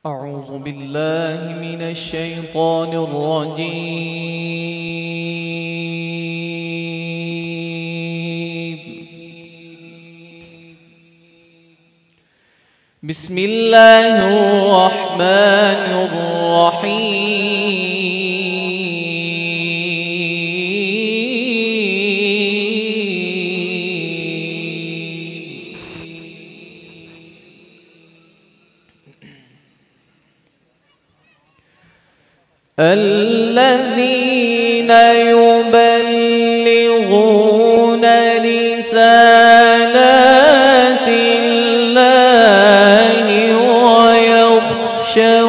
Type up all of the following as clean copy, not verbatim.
أعوذ بالله من الشيطان الرجيم. بسم الله الرحمن الرحيم. الذين يبلغون رسالات الله ويخشونه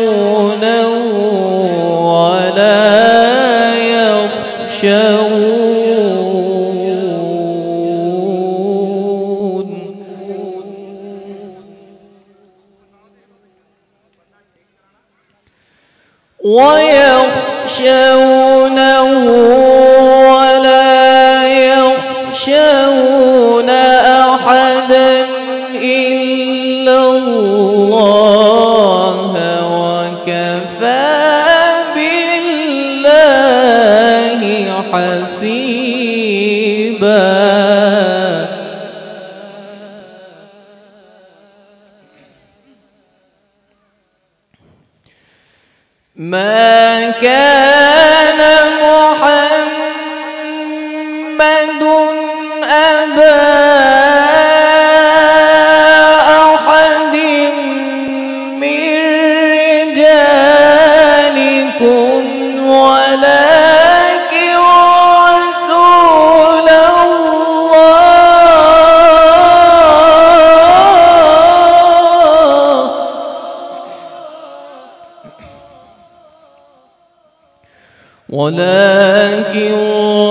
ولا يخشون ولا يخشون أحدا إلا الله وكفى بالله حسيبا. ما كان محمد أبا أحد من رجالكم ولكن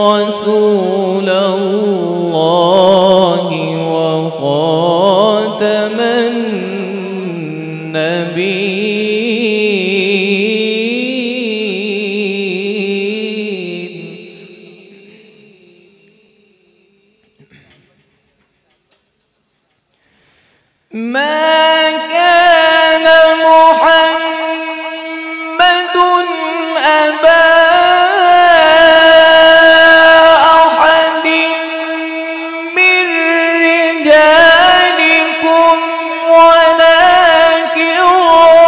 رسول الله وخاتم النبيين. ما كان محمد أبا أحد من رجالكم ولكن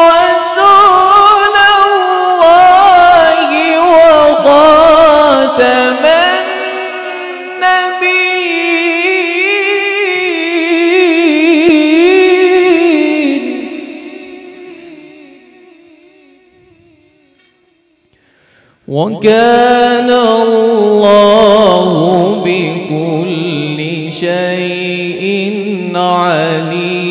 رسول الله وخاتم النبيين. وكان الله بكل شيء عليما.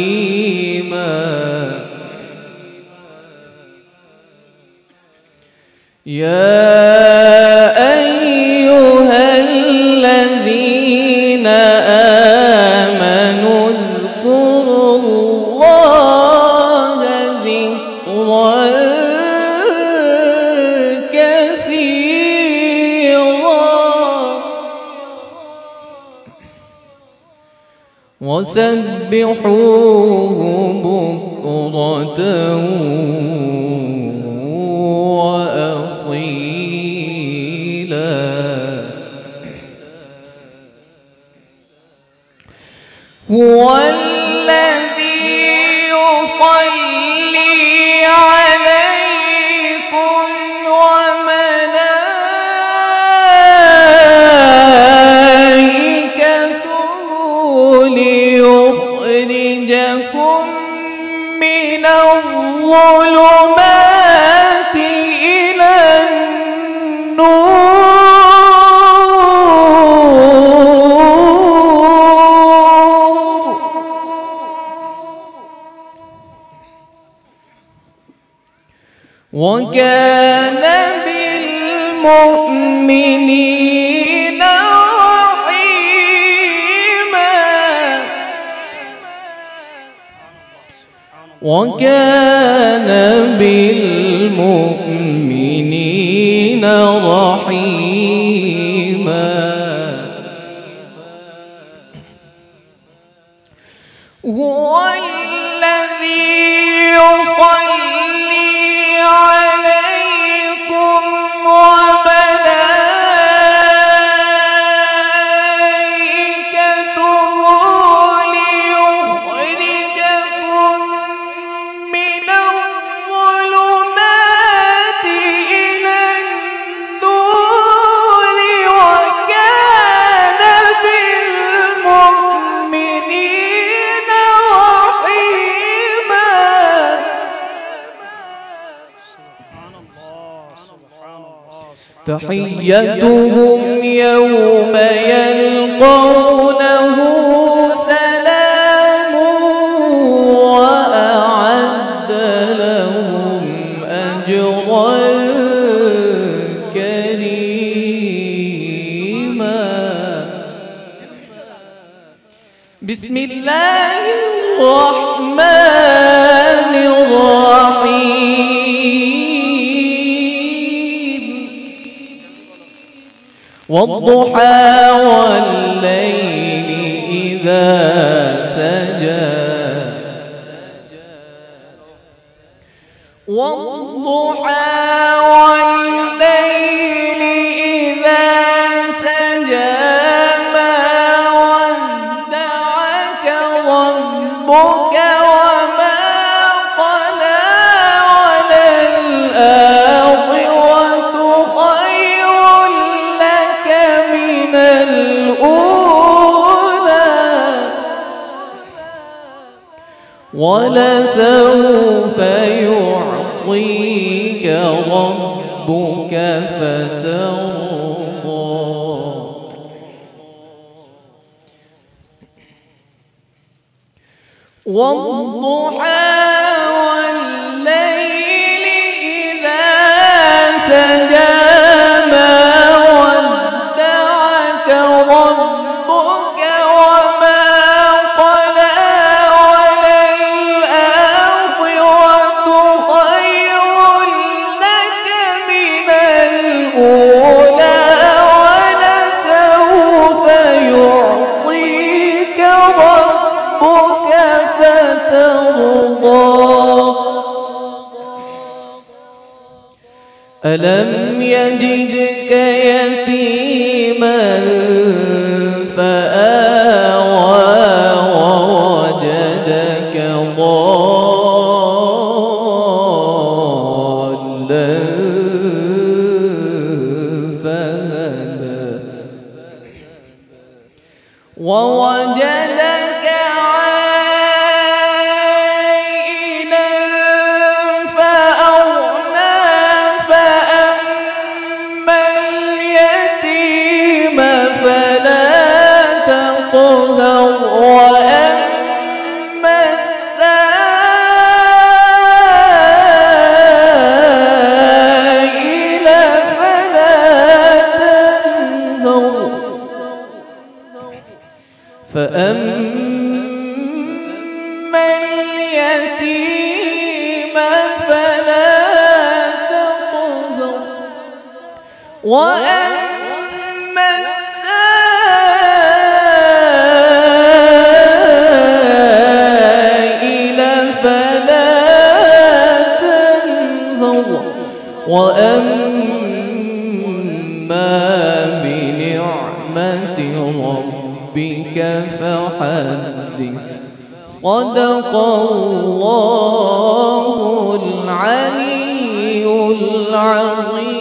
يا أيها الذين آمنوا اذكروا الله ذكرا وسبحوه بكرة وأصيلا. هو الذي يصلي عليكم ليخرجكم من الظلمات إلى النور. وكان بالمؤمنين وكان بالمؤمنين رحيما. هو الذي يصلي تحيتهم يوم يلقونه سلام وأعد لهم أجرا كريما. بسم الله الرحمن الرحيم. والضحى والليل إذا سجى والضحى والليل إذا سجى ما ودعك ربك وما قلى وللآخرة خير لك من الأولى ولسوف يعطيك ربك فترضى. والضحى والليل إذا سجى ما ودعك ربك وما قلى وللآخرة خير لك من الأولى ولسوف يعطيك ربك فترضى. ألم يجدك يتيما فآوى ووجدك ضالا فهدى ووجدك عائلا فأغنى فأما اليتيم فلا تقهر وأما السائل فلا تنهر فأما اليتيم فلا تقهر وأما السائل فلا تنهر وأما بنعمة ربك فحدث. صدق الله العلي العظيم.